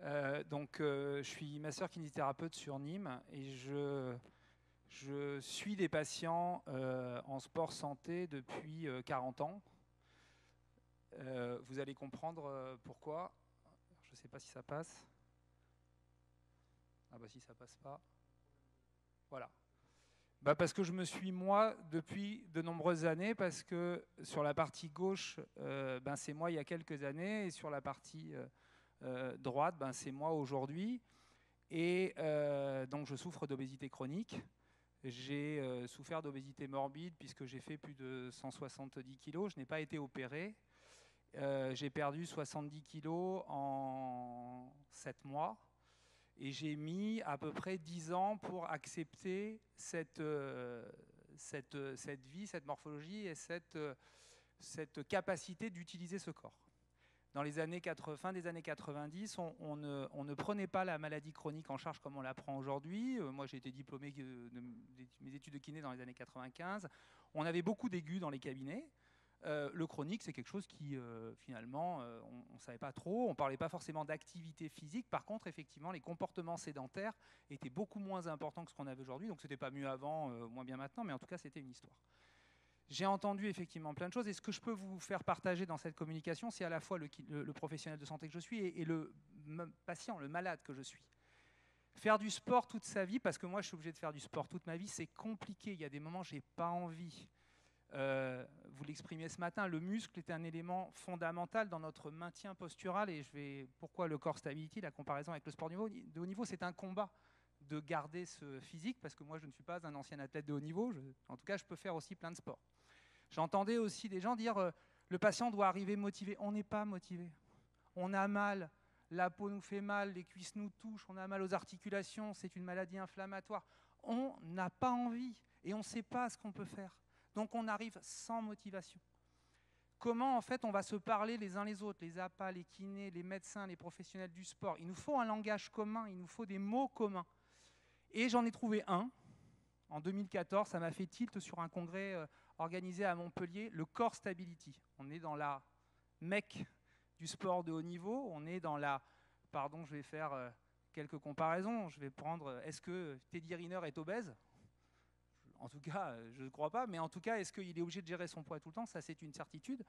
Je suis masseur-kinésithérapeute sur Nîmes et je suis des patients en sport santé depuis 40 ans. Vous allez comprendre pourquoi. Je ne sais pas si ça passe. Ah bah si ça passe pas. Voilà. Parce que je me suis, moi, depuis de nombreuses années, parce que sur la partie gauche, c'est moi il y a quelques années, et sur la partie droite, c'est moi aujourd'hui. Et donc je souffre d'obésité chronique. J'ai souffert d'obésité morbide puisque j'ai fait plus de 170 kilos. Je n'ai pas été opéré. J'ai perdu 70 kilos en 7 mois. Et j'ai mis à peu près 10 ans pour accepter cette vie, cette morphologie et cette capacité d'utiliser ce corps. Dans les années 80, fin des années 90, on ne prenait pas la maladie chronique en charge comme on la prend aujourd'hui. Moi, j'ai été diplômé de mes études de kiné dans les années 95. On avait beaucoup d'aigus dans les cabinets. Le chronique, c'est quelque chose qui, finalement, on ne savait pas trop. On ne parlait pas forcément d'activité physique. Par contre, effectivement, les comportements sédentaires étaient beaucoup moins importants que ce qu'on avait aujourd'hui. Donc, ce n'était pas mieux avant, moins bien maintenant, mais en tout cas, c'était une histoire. J'ai entendu effectivement plein de choses. Et ce que je peux vous faire partager dans cette communication, c'est à la fois le professionnel de santé que je suis et le patient, le malade que je suis. Faire du sport toute sa vie, parce que moi, je suis obligé de faire du sport toute ma vie, c'est compliqué. Il y a des moments où je n'ai pas envie. Vous l'exprimiez ce matin, le muscle est un élément fondamental dans notre maintien postural et pourquoi le core stability, la comparaison avec le sport de haut niveau, c'est un combat de garder ce physique parce que moi je ne suis pas un ancien athlète de haut niveau, en tout cas je peux faire aussi plein de sports. J'entendais aussi des gens dire le patient doit arriver motivé. On n'est pas motivé, on a mal, la peau nous fait mal, les cuisses nous touchent, on a mal aux articulations, c'est une maladie inflammatoire, on n'a pas envie et on ne sait pas ce qu'on peut faire. Donc on arrive sans motivation. Comment en fait on va se parler les uns les autres, les APA, les kinés, les médecins, les professionnels du sport. Il nous faut un langage commun, il nous faut des mots communs. Et j'en ai trouvé un. En 2014, ça m'a fait tilt sur un congrès organisé à Montpellier, le Core Stability. On est dans la mecque du sport de haut niveau, on est dans la... Pardon, je vais faire quelques comparaisons. Je vais prendre, est-ce que Teddy Riner est obèse ? En tout cas, je ne crois pas, mais en tout cas, est-ce qu'il est obligé de gérer son poids tout le temps ? Ça, c'est une certitude.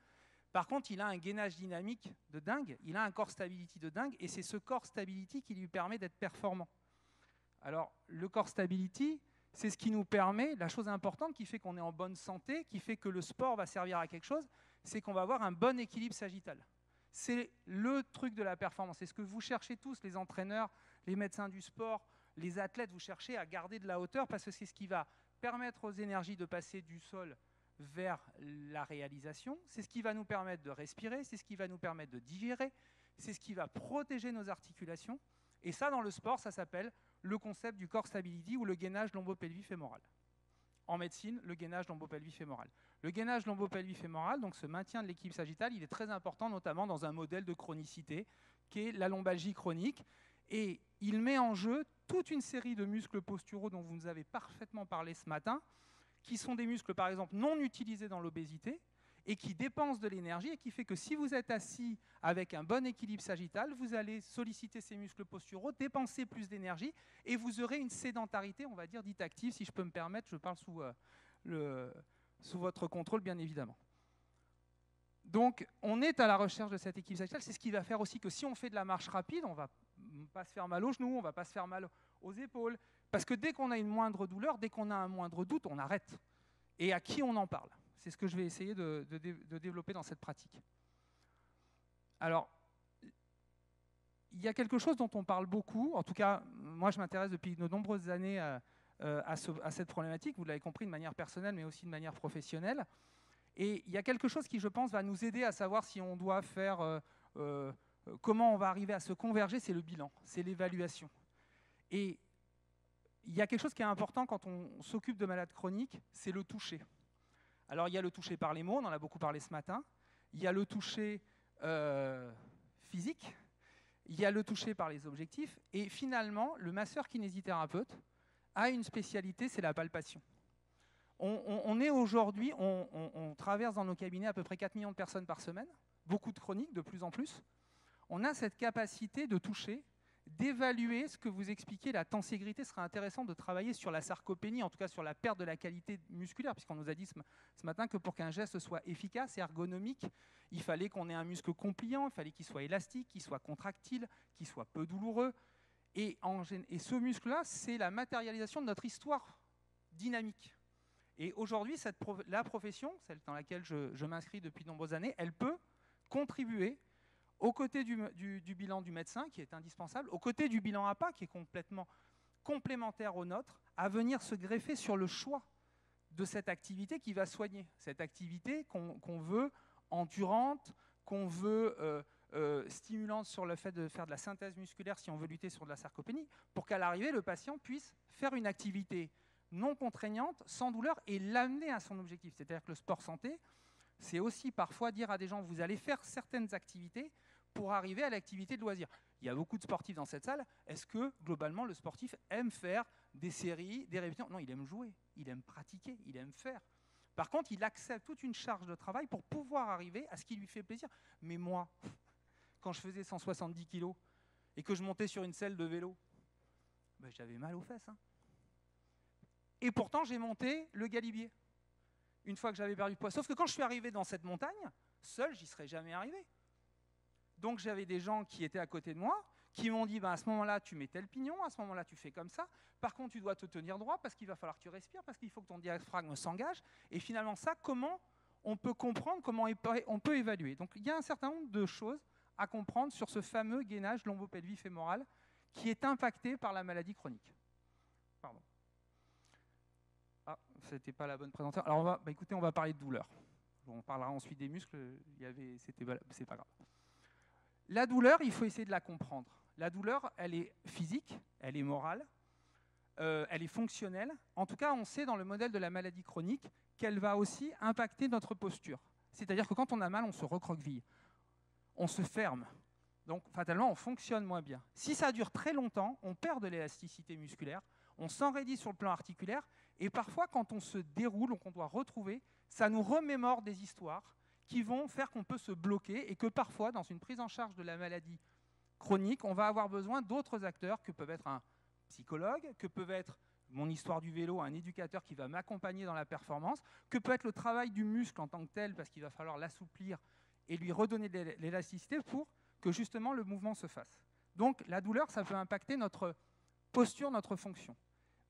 Par contre, il a un gainage dynamique de dingue, il a un core stability de dingue, et c'est ce core stability qui lui permet d'être performant. Alors, le core stability, c'est ce qui nous permet, la chose importante qui fait qu'on est en bonne santé, qui fait que le sport va servir à quelque chose, c'est qu'on va avoir un bon équilibre sagittal. C'est le truc de la performance. C'est ce que vous cherchez tous, les entraîneurs, les médecins du sport, les athlètes, vous cherchez à garder de la hauteur parce que c'est ce qui va permettre aux énergies de passer du sol vers la réalisation, c'est ce qui va nous permettre de respirer, c'est ce qui va nous permettre de digérer, c'est ce qui va protéger nos articulations. Et ça, dans le sport, ça s'appelle le concept du core stability ou le gainage lombo-pelvis-fémoral. En médecine, le gainage lombo-pelvis-fémoral. Le gainage lombo-pelvis-fémoral, donc ce maintien de l'équilibre sagittal, il est très important, notamment dans un modèle de chronicité, qui est la lombalgie chronique. Et il met en jeu toute une série de muscles posturaux dont vous nous avez parfaitement parlé ce matin, qui sont des muscles, par exemple, non utilisés dans l'obésité, et qui dépensent de l'énergie, et qui fait que si vous êtes assis avec un bon équilibre sagittal, vous allez solliciter ces muscles posturaux, dépenser plus d'énergie, et vous aurez une sédentarité, on va dire, dite active, si je peux me permettre, je parle sous votre contrôle, bien évidemment. Donc, on est à la recherche de cet équilibre sagittal. C'est ce qui va faire aussi que si on fait de la marche rapide, on ne va pas se faire mal aux genoux, on ne va pas se faire mal aux épaules. Parce que dès qu'on a une moindre douleur, dès qu'on a un moindre doute, on arrête. Et à qui on en parle ? C'est ce que je vais essayer de développer dans cette pratique. Alors, il y a quelque chose dont on parle beaucoup. En tout cas, moi, je m'intéresse depuis de nombreuses années à cette problématique. Vous l'avez compris, de manière personnelle, mais aussi de manière professionnelle. Et il y a quelque chose qui, je pense, va nous aider à savoir si on doit faire, comment on va arriver à se converger, c'est le bilan, c'est l'évaluation. Et il y a quelque chose qui est important quand on s'occupe de malades chroniques, c'est le toucher. Alors il y a le toucher par les mots, on en a beaucoup parlé ce matin, il y a le toucher physique, il y a le toucher par les objectifs, et finalement, le masseur-kinésithérapeute a une spécialité, c'est la palpation. On est aujourd'hui, on traverse dans nos cabinets à peu près 4 millions de personnes par semaine, beaucoup de chroniques, de plus en plus. On a cette capacité de toucher, d'évaluer ce que vous expliquez, la tenségrité. Ce serait intéressant de travailler sur la sarcopénie, en tout cas sur la perte de la qualité musculaire, puisqu'on nous a dit ce matin que pour qu'un geste soit efficace et ergonomique, il fallait qu'on ait un muscle compliant, il fallait qu'il soit élastique, qu'il soit contractile, qu'il soit peu douloureux. Et ce muscle-là, c'est la matérialisation de notre histoire dynamique. Et aujourd'hui, la profession, celle dans laquelle je m'inscris depuis de nombreuses années, elle peut contribuer aux côtés du bilan du médecin, qui est indispensable, aux côtés du bilan APA, qui est complètement complémentaire au nôtre, à venir se greffer sur le choix de cette activité qui va soigner. Cette activité qu'on veut endurante, qu'on veut stimulante sur le fait de faire de la synthèse musculaire si on veut lutter sur de la sarcopénie, pour qu'à l'arrivée, le patient puisse faire une activité non contraignante, sans douleur, et l'amener à son objectif. C'est-à-dire que le sport santé, c'est aussi parfois dire à des gens, vous allez faire certaines activités pour arriver à l'activité de loisir. Il y a beaucoup de sportifs dans cette salle. Est-ce que, globalement, le sportif aime faire des séries, des répétitions? Non, il aime jouer, il aime pratiquer, il aime faire. Par contre, il accepte toute une charge de travail pour pouvoir arriver à ce qui lui fait plaisir. Mais moi, quand je faisais 170 kilos et que je montais sur une selle de vélo, ben, j'avais mal aux fesses. Et pourtant, j'ai monté le Galibier, une fois que j'avais perdu de poids. Sauf que quand je suis arrivé dans cette montagne, seul, j'y serais jamais arrivé. Donc j'avais des gens qui étaient à côté de moi, qui m'ont dit, à ce moment-là, tu mets tel pignon, à ce moment-là, tu fais comme ça. Par contre, tu dois te tenir droit parce qu'il va falloir que tu respires, parce qu'il faut que ton diaphragme s'engage. Et finalement, ça, comment on peut comprendre, comment on peut évaluer? Donc il y a un certain nombre de choses à comprendre sur ce fameux gainage lombopelvie-fémoral qui est impacté par la maladie chronique. Pardon. Ah, c'était pas la bonne présentation. Alors, écoutez, on va parler de douleur. On parlera ensuite des muscles. C'est pas grave. La douleur, il faut essayer de la comprendre. La douleur, elle est physique, elle est morale, elle est fonctionnelle. En tout cas, on sait dans le modèle de la maladie chronique qu'elle va aussi impacter notre posture. C'est-à-dire que quand on a mal, on se recroqueville, on se ferme. Donc, fatalement, on fonctionne moins bien. Si ça dure très longtemps, on perd de l'élasticité musculaire, on s'enraidit sur le plan articulaire, et parfois, quand on se déroule, qu'on doit retrouver, ça nous remémore des histoires qui vont faire qu'on peut se bloquer et que parfois, dans une prise en charge de la maladie chronique, on va avoir besoin d'autres acteurs que peuvent être un psychologue, que peuvent être mon histoire du vélo, un éducateur qui va m'accompagner dans la performance, que peut être le travail du muscle en tant que tel, parce qu'il va falloir l'assouplir et lui redonner de l'élasticité pour que justement le mouvement se fasse. Donc la douleur, ça peut impacter notre posture, notre fonction.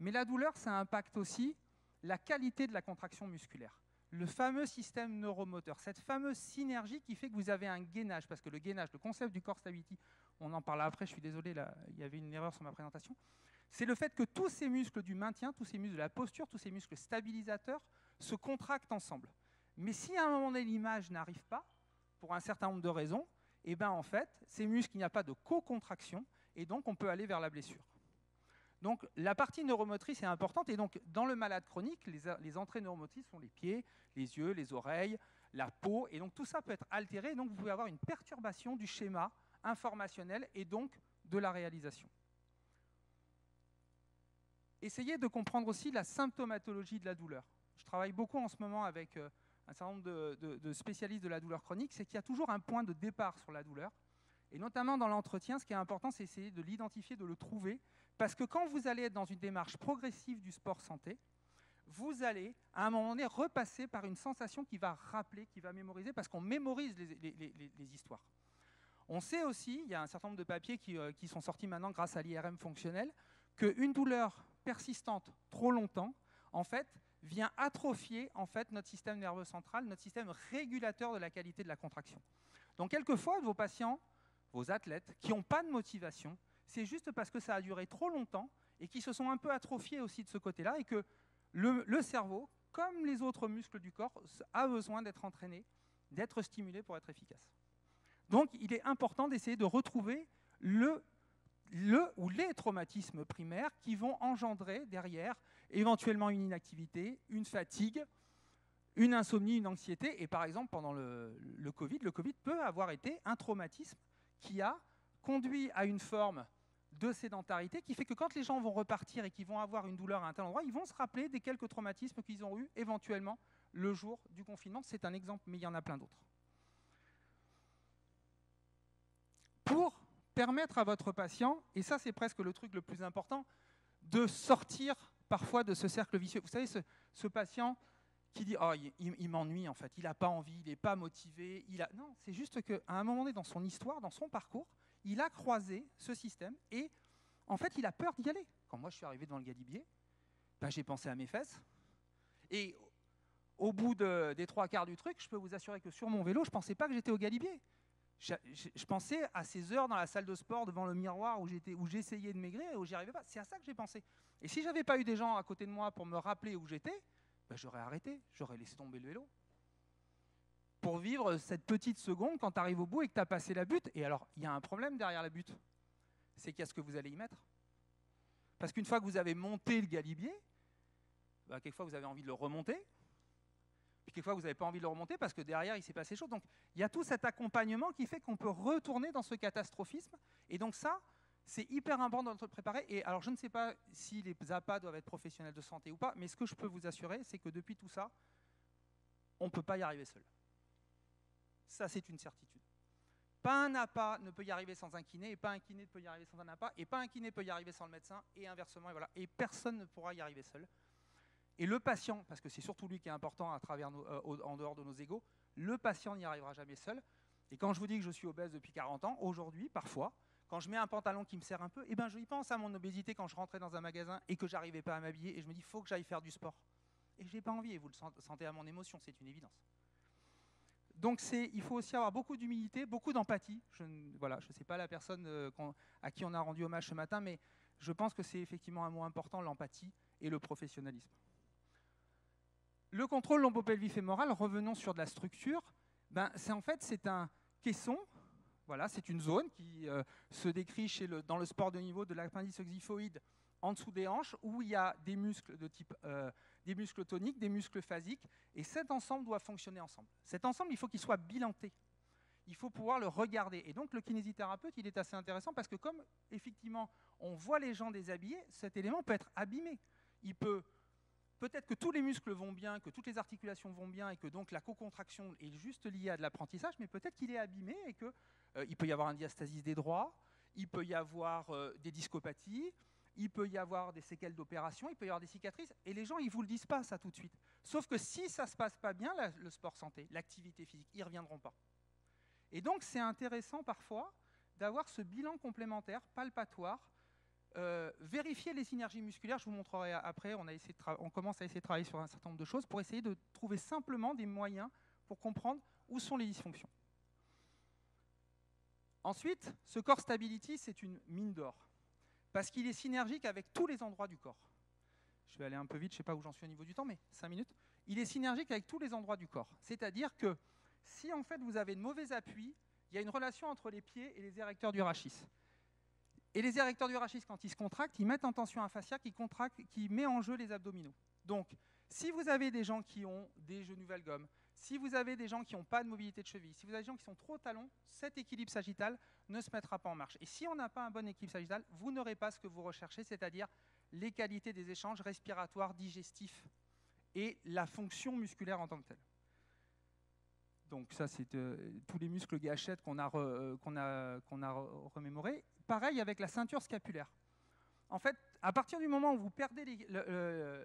Mais la douleur, ça impacte aussi la qualité de la contraction musculaire. Le fameux système neuromoteur, cette fameuse synergie qui fait que vous avez un gainage, parce que le gainage, le concept du core stability, on en parlera après, je suis désolé, là, il y avait une erreur sur ma présentation, c'est le fait que tous ces muscles du maintien, tous ces muscles de la posture, tous ces muscles stabilisateurs se contractent ensemble. Mais si à un moment donné l'image n'arrive pas, pour un certain nombre de raisons, et ben en fait, ces muscles, il n'y a pas de co-contraction, et donc on peut aller vers la blessure. Donc la partie neuromotrice est importante, et donc dans le malade chronique, les entrées neuromotrices sont les pieds, les yeux, les oreilles, la peau, et donc tout ça peut être altéré, et donc vous pouvez avoir une perturbation du schéma informationnel et donc de la réalisation. Essayez de comprendre aussi la symptomatologie de la douleur. Je travaille beaucoup en ce moment avec un certain nombre de spécialistes de la douleur chronique, c'est qu'il y a toujours un point de départ sur la douleur, et notamment dans l'entretien, ce qui est important, c'est essayer de l'identifier, de le trouver, parce que quand vous allez être dans une démarche progressive du sport santé, vous allez, à un moment donné, repasser par une sensation qui va rappeler, qui va mémoriser, parce qu'on mémorise les histoires. On sait aussi, il y a un certain nombre de papiers qui sont sortis maintenant grâce à l'IRM fonctionnel, qu'une douleur persistante trop longtemps, en fait, vient atrophier en fait, notre système nerveux central, notre système régulateur de la qualité de la contraction. Donc, quelquefois, vos patients, vos athlètes, qui n'ont pas de motivation, c'est juste parce que ça a duré trop longtemps et qui se sont un peu atrophiés aussi de ce côté-là, et que le cerveau, comme les autres muscles du corps, a besoin d'être entraîné, d'être stimulé pour être efficace. Donc, il est important d'essayer de retrouver le ou les traumatismes primaires qui vont engendrer derrière éventuellement une inactivité, une fatigue, une insomnie, une anxiété. Et par exemple, pendant le Covid peut avoir été un traumatisme qui a conduit à une forme de sédentarité qui fait que quand les gens vont repartir et qu'ils vont avoir une douleur à un tel endroit, ils vont se rappeler des quelques traumatismes qu'ils ont eus éventuellement le jour du confinement. C'est un exemple, mais il y en a plein d'autres. Pour permettre à votre patient, et ça c'est presque le truc le plus important, de sortir parfois de ce cercle vicieux. Vous savez, ce patient qui dit « Oh, il m'ennuie en fait, il n'a pas envie, il n'est pas motivé. » Non, c'est juste qu'à un moment donné dans son histoire, dans son parcours, il a croisé ce système et en fait il a peur d'y aller. Quand moi je suis arrivé devant le Galibier, ben, j'ai pensé à mes fesses et au bout des 3/4 du truc, je peux vous assurer que sur mon vélo, je ne pensais pas que j'étais au Galibier. Je pensais à ces heures dans la salle de sport devant le miroir où j'essayais de maigrir et où j'y arrivais pas. C'est à ça que j'ai pensé. Et si j'avais pas eu des gens à côté de moi pour me rappeler où j'étais, ben j'aurais arrêté, j'aurais laissé tomber le vélo. Pour vivre cette petite seconde quand tu arrives au bout et que tu as passé la butte. Et alors, il y a un problème derrière la butte. C'est qu'est-ce que vous allez y mettre? Parce qu'une fois que vous avez monté le Galibier, ben, quelquefois vous avez envie de le remonter. Puis quelquefois, vous n'avez pas envie de le remonter parce que derrière, il s'est passé chose. Donc, il y a tout cet accompagnement qui fait qu'on peut retourner dans ce catastrophisme. Et donc ça, c'est hyper important de le préparer. Et alors, je ne sais pas si les APA doivent être professionnels de santé ou pas, mais ce que je peux vous assurer, c'est que depuis tout ça, on ne peut pas y arriver seul. Ça, c'est une certitude. Pas un APA ne peut y arriver sans un kiné, et pas un kiné ne peut y arriver sans un APA, et pas un kiné peut y arriver sans le médecin, et inversement, et voilà. Et personne ne pourra y arriver seul. Et le patient, parce que c'est surtout lui qui est important à travers en dehors de nos égos, le patient n'y arrivera jamais seul. Et quand je vous dis que je suis obèse depuis 40 ans, aujourd'hui, parfois, quand je mets un pantalon qui me serre un peu, eh ben, je y pense à mon obésité quand je rentrais dans un magasin et que je n'arrivais pas à m'habiller, et je me dis, il faut que j'aille faire du sport. Et je n'ai pas envie, et vous le sentez à mon émotion, c'est une évidence. Donc il faut aussi avoir beaucoup d'humilité, beaucoup d'empathie. Je ne sais pas la personne à qui on a rendu hommage ce matin, mais je pense que c'est effectivement un mot important, l'empathie et le professionnalisme. Le contrôle lombo-pelvifémoral, revenons sur de la structure, ben, c'est un caisson, voilà, c'est une zone qui se décrit dans le sport de niveau de l'appendice xiphoïde en dessous des hanches, où il y a des muscles de type des muscles toniques, des muscles phasiques, et cet ensemble doit fonctionner ensemble. Cet ensemble, il faut qu'il soit bilanté. Il faut pouvoir le regarder. Et donc le kinésithérapeute, il est assez intéressant parce que comme effectivement on voit les gens déshabillés, cet élément peut être abîmé. Peut-être que tous les muscles vont bien, que toutes les articulations vont bien et que donc la co-contraction est juste liée à de l'apprentissage, mais peut-être qu'il est abîmé et qu'il peut y avoir un diastasis des droits, il peut y avoir des discopathies, il peut y avoir des séquelles d'opération, il peut y avoir des cicatrices, et les gens, ils ne vous le disent pas ça tout de suite. Sauf que si ça ne se passe pas bien, le sport santé, l'activité physique, ils ne reviendront pas. Et donc c'est intéressant parfois d'avoir ce bilan complémentaire, palpatoire, vérifier les synergies musculaires, je vous montrerai après, on commence à essayer de travailler sur un certain nombre de choses pour essayer de trouver simplement des moyens pour comprendre où sont les dysfonctions. Ensuite, ce Core Stability, c'est une mine d'or, parce qu'il est synergique avec tous les endroits du corps. Je vais aller un peu vite, je ne sais pas où j'en suis au niveau du temps, mais 5 minutes. Il est synergique avec tous les endroits du corps, c'est-à-dire que si en fait vous avez de mauvais appuis, il y a une relation entre les pieds et les érecteurs du rachis. Et les érecteurs du rachis, quand ils se contractent, ils mettent en tension un fascia qui met en jeu les abdominaux. Donc, si vous avez des gens qui ont des genoux valgum, si vous avez des gens qui n'ont pas de mobilité de cheville, si vous avez des gens qui sont trop talons, cet équilibre sagittal ne se mettra pas en marche. Et si on n'a pas un bon équilibre sagittal, vous n'aurez pas ce que vous recherchez, c'est-à-dire les qualités des échanges respiratoires, digestifs et la fonction musculaire en tant que telle. Donc ça, c'est tous les muscles gâchettes qu'on a remémorés. Pareil avec la ceinture scapulaire. En fait, à partir du moment où vous perdez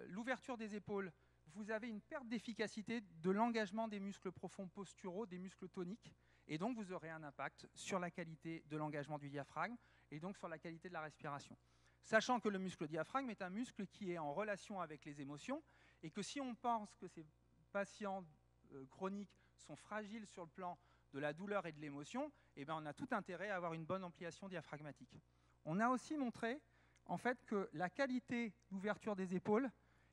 l'ouverture des épaules, vous avez une perte d'efficacité de l'engagement des muscles profonds posturaux, des muscles toniques, et donc vous aurez un impact sur la qualité de l'engagement du diaphragme et donc sur la qualité de la respiration. Sachant que le muscle diaphragme est un muscle qui est en relation avec les émotions, et que si on pense que ces patients chroniques sont fragiles sur le plan de la douleur et de l'émotion, eh bien on a tout intérêt à avoir une bonne ampliation diaphragmatique. On a aussi montré en fait, que la qualité d'ouverture des épaules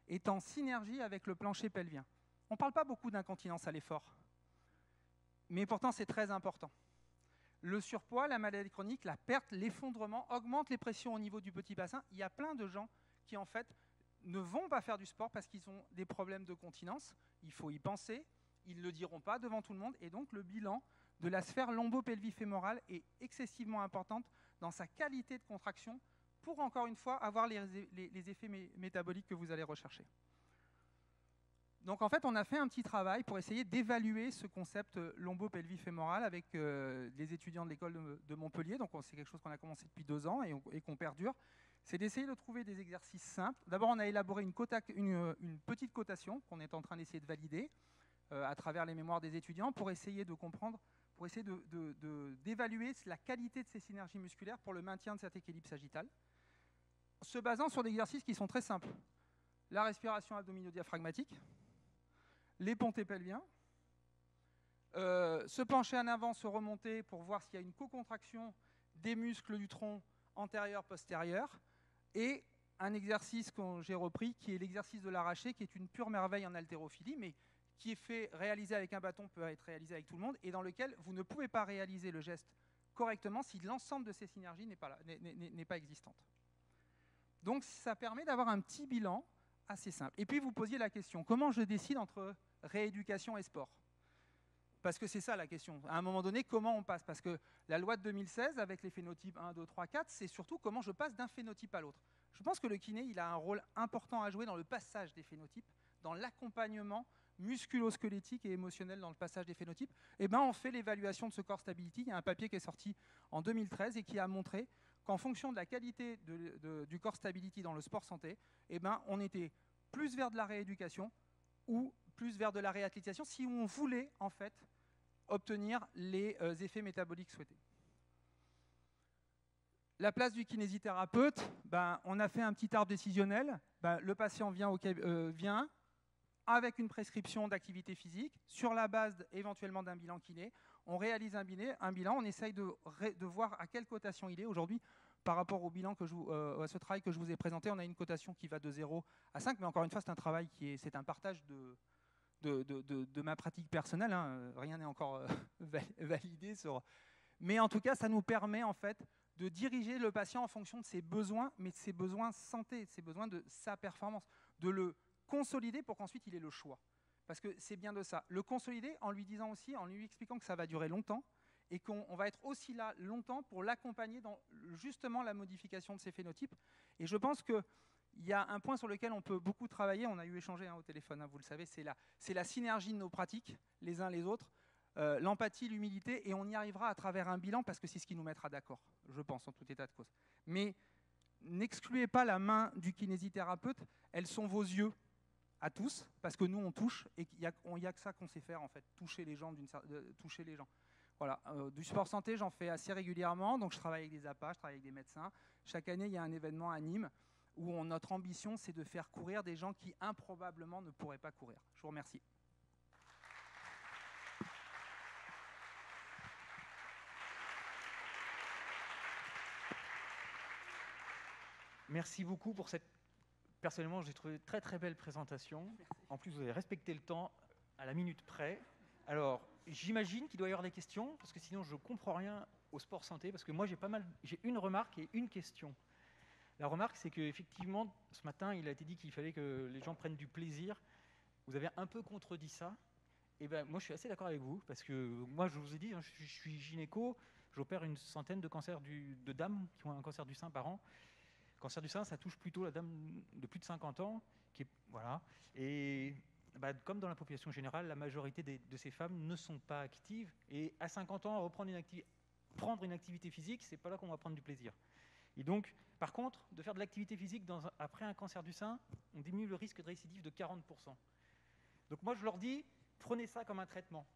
est en synergie avec le plancher pelvien. On ne parle pas beaucoup d'incontinence à l'effort, mais pourtant c'est très important. Le surpoids, la maladie chronique, la perte, l'effondrement augmentent les pressions au niveau du petit bassin. Il y a plein de gens qui en fait ne vont pas faire du sport parce qu'ils ont des problèmes de continence. Il faut y penser. Ils ne le diront pas devant tout le monde. Et donc, le bilan de la sphère lombo-pelvifémorale est excessivement importante dans sa qualité de contraction pour, encore une fois, avoir les effets métaboliques que vous allez rechercher. Donc en fait, on a fait un petit travail pour essayer d'évaluer ce concept lombo-pelvie-fémoral avec les étudiants de l'école de Montpellier. Donc c'est quelque chose qu'on a commencé depuis 2 ans et qu'on perdure. C'est d'essayer de trouver des exercices simples. D'abord, on a élaboré une petite cotation qu'on est en train d'essayer de valider à travers les mémoires des étudiants pour essayer de comprendre, pour essayer d'évaluer la qualité de ces synergies musculaires pour le maintien de cet équilibre sagittal, se basant sur des exercices qui sont très simples. La respiration abdomino-diaphragmatique, les pontés pelviens, se pencher en avant, se remonter pour voir s'il y a une co-contraction des muscles du tronc antérieur-postérieur, et un exercice que j'ai repris qui est l'exercice de l'arraché, qui est une pure merveille en haltérophilie, mais qui est réalisé avec un bâton, peut être réalisé avec tout le monde, et dans lequel vous ne pouvez pas réaliser le geste correctement si l'ensemble de ces synergies n'est pas existante. Donc ça permet d'avoir un petit bilan assez simple. Et puis vous posiez la question, comment je décide entre rééducation et sport? Parce que c'est ça la question. À un moment donné, comment on passe? Parce que la loi de 2016, avec les phénotypes 1, 2, 3, 4, c'est surtout comment je passe d'un phénotype à l'autre. Je pense que le kiné, il a un rôle important à jouer dans le passage des phénotypes, dans l'accompagnement musculo-squelettique et émotionnel dans le passage des phénotypes. Et ben, on fait l'évaluation de ce Core Stability. Il y a un papier qui est sorti en 2013 et qui a montré qu'en fonction de la qualité du Core Stability dans le sport santé, eh ben, on était plus vers de la rééducation ou plus vers de la réathlétisation si on voulait en fait obtenir les effets métaboliques souhaités. La place du kinésithérapeute, ben, on a fait un petit arbre décisionnel. Ben, le patient vient avec une prescription d'activité physique, sur la base éventuellement d'un bilan kiné. On réalise un bilan, on essaye de voir à quelle cotation il est. Aujourd'hui, par rapport au bilan à ce travail que je vous ai présenté, on a une cotation qui va de 0 à 5, mais encore une fois, c'est un travail c'est un partage de ma pratique personnelle. Hein. Rien n'est encore validé. Mais en tout cas, ça nous permet en fait de diriger le patient en fonction de ses besoins, mais de ses besoins santé, de ses besoins de sa performance, de le consolider pour qu'ensuite il ait le choix. Parce que c'est bien de ça. Le consolider en lui disant aussi, en lui expliquant que ça va durer longtemps et qu'on va être aussi là longtemps pour l'accompagner dans justement la modification de ses phénotypes. Et je pense qu'il y a un point sur lequel on peut beaucoup travailler, on a eu échangé au téléphone, vous le savez, c'est la synergie de nos pratiques, les uns les autres, l'empathie, l'humilité, et on y arrivera à travers un bilan parce que c'est ce qui nous mettra d'accord, je pense, en tout état de cause. Mais n'excluez pas la main du kinésithérapeute, elles sont vos yeux à tous, parce que nous on touche, et il n'y a que ça qu'on sait faire en fait, toucher les gens. Voilà. Du sport santé, j'en fais assez régulièrement, donc je travaille avec des APA, je travaille avec des médecins. Chaque année, il y a un événement à Nîmes où notre ambition, c'est de faire courir des gens qui improbablement ne pourraient pas courir. Je vous remercie. Merci beaucoup pour cette... Personnellement, j'ai trouvé très très belle présentation. Merci. En plus, vous avez respecté le temps à la minute près. Alors, j'imagine qu'il doit y avoir des questions, parce que sinon je ne comprends rien au sport santé, parce que moi j'ai une remarque et une question. La remarque, c'est qu'effectivement, ce matin, il a été dit qu'il fallait que les gens prennent du plaisir. Vous avez un peu contredit ça. Et ben, moi, je suis assez d'accord avec vous, parce que moi, je vous ai dit, je suis gynéco, j'opère une centaine de cancers de dames qui ont un cancer du sein par an. Le cancer du sein, ça touche plutôt la dame de plus de 50 ans, voilà. Et bah, comme dans la population générale, la majorité de ces femmes ne sont pas actives. Et à 50 ans, prendre une activité physique, c'est pas là qu'on va prendre du plaisir. Et donc, par contre, de faire de l'activité physique après un cancer du sein, on diminue le risque de récidive de 40%. Donc moi, je leur dis, prenez ça comme un traitement.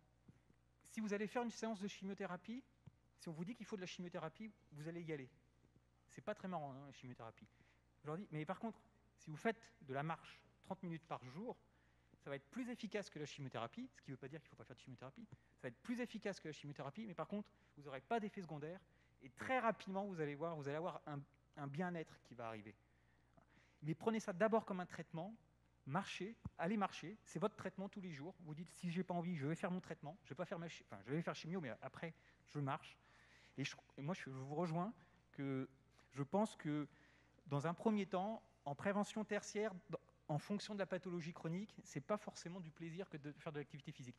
Si vous allez faire une séance de chimiothérapie, si on vous dit qu'il faut de la chimiothérapie, vous allez y aller. C'est pas très marrant, hein, la chimiothérapie. Je leur dis, mais par contre, si vous faites de la marche 30 minutes par jour, ça va être plus efficace que la chimiothérapie, ce qui ne veut pas dire qu'il ne faut pas faire de chimiothérapie. Ça va être plus efficace que la chimiothérapie, mais par contre, vous n'aurez pas d'effet secondaire. Et très rapidement, vous allez avoir un bien-être qui va arriver. Mais prenez ça d'abord comme un traitement. Marchez, allez marcher. C'est votre traitement tous les jours. Vous dites, si je n'ai pas envie, je vais faire mon traitement. Je vais faire chimio, mais après, je marche. Et moi, je vous rejoins que je pense que, dans un premier temps, en prévention tertiaire, en fonction de la pathologie chronique, c'est pas forcément du plaisir que de faire de l'activité physique.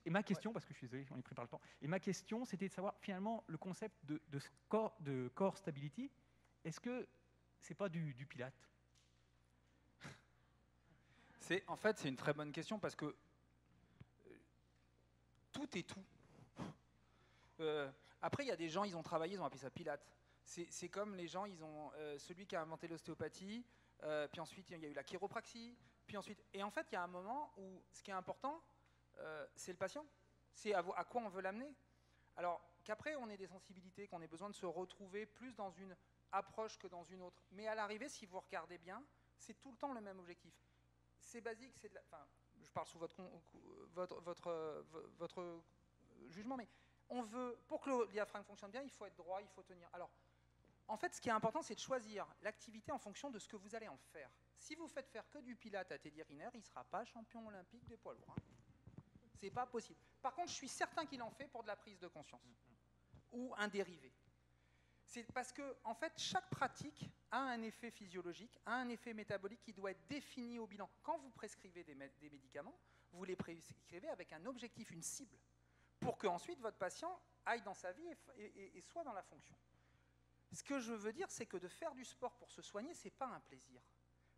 Et ma question, parce que je suis désolé, on est pris par le temps, et ma question, c'était de savoir finalement le concept de core stability, est-ce que c'est pas du pilate? En fait, c'est une très bonne question parce que tout est tout. Après, il y a des gens, ils ont travaillé, ils ont appelé ça Pilate. C'est comme les gens, ils ont celui qui a inventé l'ostéopathie, puis ensuite il y a eu la chiropraxie, puis ensuite. Et en fait, il y a un moment où ce qui est important, c'est le patient. C'est à quoi on veut l'amener. Alors qu'après, on ait des sensibilités, qu'on ait besoin de se retrouver plus dans une approche que dans une autre. Mais à l'arrivée, si vous regardez bien, c'est tout le temps le même objectif. C'est basique, c'est enfin, je parle sous votre jugement, mais on veut, pour que le diaphragme fonctionne bien, il faut être droit, il faut tenir. Alors, en fait, ce qui est important, c'est de choisir l'activité en fonction de ce que vous allez en faire. Si vous faites faire que du pilate à Teddy Riner, il ne sera pas champion olympique des poids lourds. C'est pas possible. Par contre, je suis certain qu'il en fait pour de la prise de conscience ou un dérivé. C'est parce que, en fait, chaque pratique a un effet physiologique, a un effet métabolique qui doit être défini au bilan. Quand vous prescrivez des médicaments, vous les prescrivez avec un objectif, une cible, pour que ensuite votre patient aille dans sa vie et soit dans la fonction. Ce que je veux dire, c'est que de faire du sport pour se soigner, ce n'est pas un plaisir.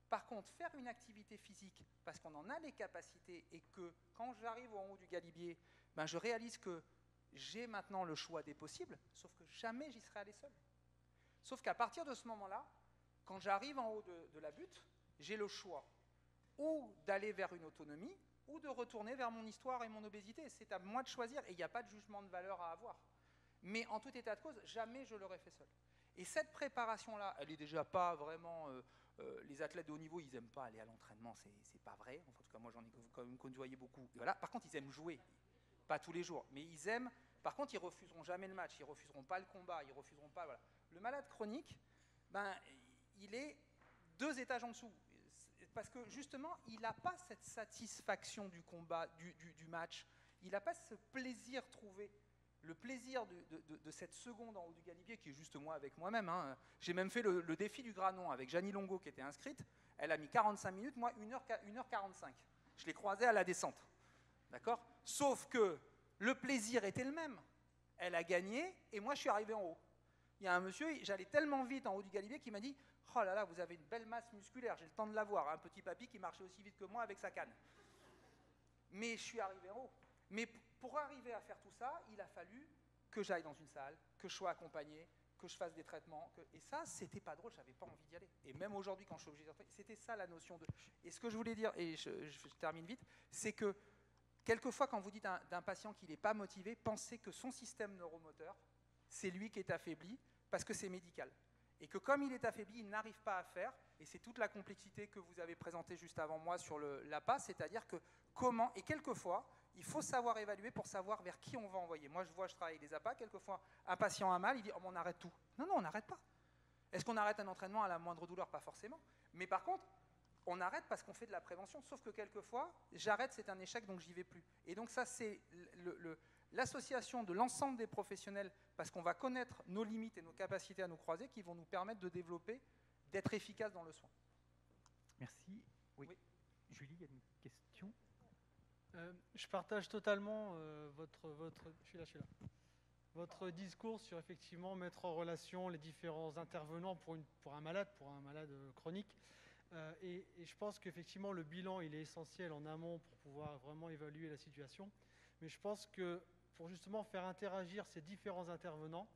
Par contre, faire une activité physique, parce qu'on en a les capacités et que quand j'arrive au haut du galibier, ben je réalise que j'ai maintenant le choix des possibles, sauf que jamais j'y serais allé seul. Sauf qu'à partir de ce moment-là, quand j'arrive en haut de la butte, j'ai le choix ou d'aller vers une autonomie ou de retourner vers mon histoire et mon obésité. C'est à moi de choisir et il n'y a pas de jugement de valeur à avoir. Mais en tout état de cause, jamais je l'aurais fait seul. Et cette préparation-là, elle n'est déjà pas vraiment... les athlètes de haut niveau, ils n'aiment pas aller à l'entraînement, c'est pas vrai. En tout cas, moi, j'en ai quand même côtoyé beaucoup. Et voilà. Par contre, ils aiment jouer. Pas tous les jours, mais ils aiment. Par contre, ils refuseront jamais le match, ils refuseront pas le combat, ils refuseront pas. Voilà. Le malade chronique, ben, il est 2 étages en dessous. Parce que justement, il n'a pas cette satisfaction du combat, du match. Il n'a pas ce plaisir trouvé. Le plaisir de cette seconde en haut du galibier, qui est juste moi avec moi-même. Hein. J'ai même fait le défi du Granon avec Janie Longo qui était inscrite. Elle a mis 45 minutes, moi 1h45. Je l'ai croisée à la descente. D'accord ? Sauf que le plaisir était le même. Elle a gagné et moi je suis arrivé en haut. Il y a un monsieur, j'allais tellement vite en haut du galibier qu'il m'a dit « Oh là là, vous avez une belle masse musculaire, j'ai le temps de la voir. » Un petit papy qui marchait aussi vite que moi avec sa canne. Mais je suis arrivé en haut. Mais pour arriver à faire tout ça, il a fallu que j'aille dans une salle, que je sois accompagné, que je fasse des traitements. Et ça, c'était pas drôle, j'avais pas envie d'y aller. Et même aujourd'hui, quand je suis obligé d'y aller, c'était ça la notion de... Et ce que je voulais dire, et je termine vite, c'est que quelquefois, quand vous dites d'un patient qu'il n'est pas motivé, pensez que son système neuromoteur, c'est lui qui est affaibli parce que c'est médical. Et que comme il est affaibli, il n'arrive pas à faire, et c'est toute la complexité que vous avez présentée juste avant moi sur l'APA, c'est-à-dire que comment, et quelquefois, il faut savoir évaluer pour savoir vers qui on va envoyer. Moi, je travaille avec des APA, quelquefois, un patient a mal, il dit oh, on arrête tout. Non, on n'arrête pas. Est-ce qu'on arrête un entraînement à la moindre douleur? Pas forcément. Mais par contre, on arrête parce qu'on fait de la prévention, sauf que quelquefois, j'arrête, c'est un échec, donc j'y vais plus. Et donc ça, c'est l'association de l'ensemble des professionnels, parce qu'on va connaître nos limites et nos capacités à nous croiser, qui vont nous permettre de développer, d'être efficaces dans le soin. Merci. Oui. Julie, il y a une question. Je partage totalement votre discours sur effectivement mettre en relation les différents intervenants pour un malade chronique. Et je pense qu'effectivement le bilan il est essentiel en amont pour pouvoir vraiment évaluer la situation. Mais je pense que pour justement faire interagir ces différents intervenants,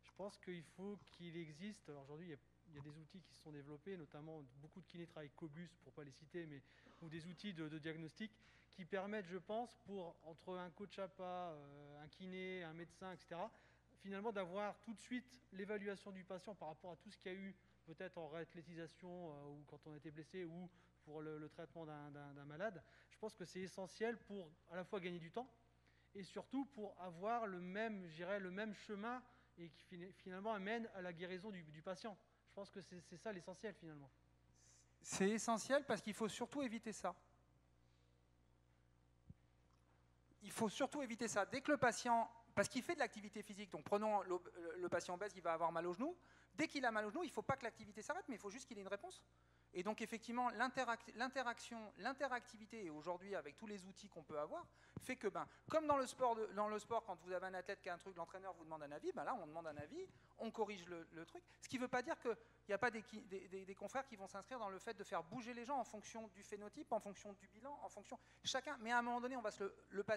je pense qu'il faut qu'il existe. Alors aujourd'hui, il y a des outils qui se sont développés, notamment beaucoup de kinés travaillent Cobus, pour ne pas les citer, mais ou des outils de diagnostic qui permettent, je pense, entre un coach APA, un kiné, un médecin, etc., finalement d'avoir tout de suite l'évaluation du patient par rapport à tout ce qu'il y a eu, peut-être en réathlétisation ou quand on a été blessé ou pour le traitement d'un malade. Je pense que c'est essentiel pour à la fois gagner du temps et surtout pour avoir le même chemin et qui finalement amène à la guérison du patient. Je pense que c'est ça l'essentiel finalement. C'est essentiel parce qu'il faut surtout éviter ça. Il faut surtout éviter ça. Dès que le patient, parce qu'il fait de l'activité physique, donc prenons le patient obèse, il va avoir mal au genou. Dès qu'il a mal au genou, il ne faut pas que l'activité s'arrête, mais il faut juste qu'il ait une réponse. Et donc effectivement, l'interactivité, et aujourd'hui avec tous les outils qu'on peut avoir, fait que, comme dans le sport, quand vous avez un athlète qui a un truc, l'entraîneur vous demande un avis, là on demande un avis, on corrige le truc. Ce qui ne veut pas dire qu'il n'y a pas des confrères qui vont s'inscrire dans le fait de faire bouger les gens en fonction du phénotype, en fonction du bilan, en fonction chacun. Mais à un moment donné, on va se le passer.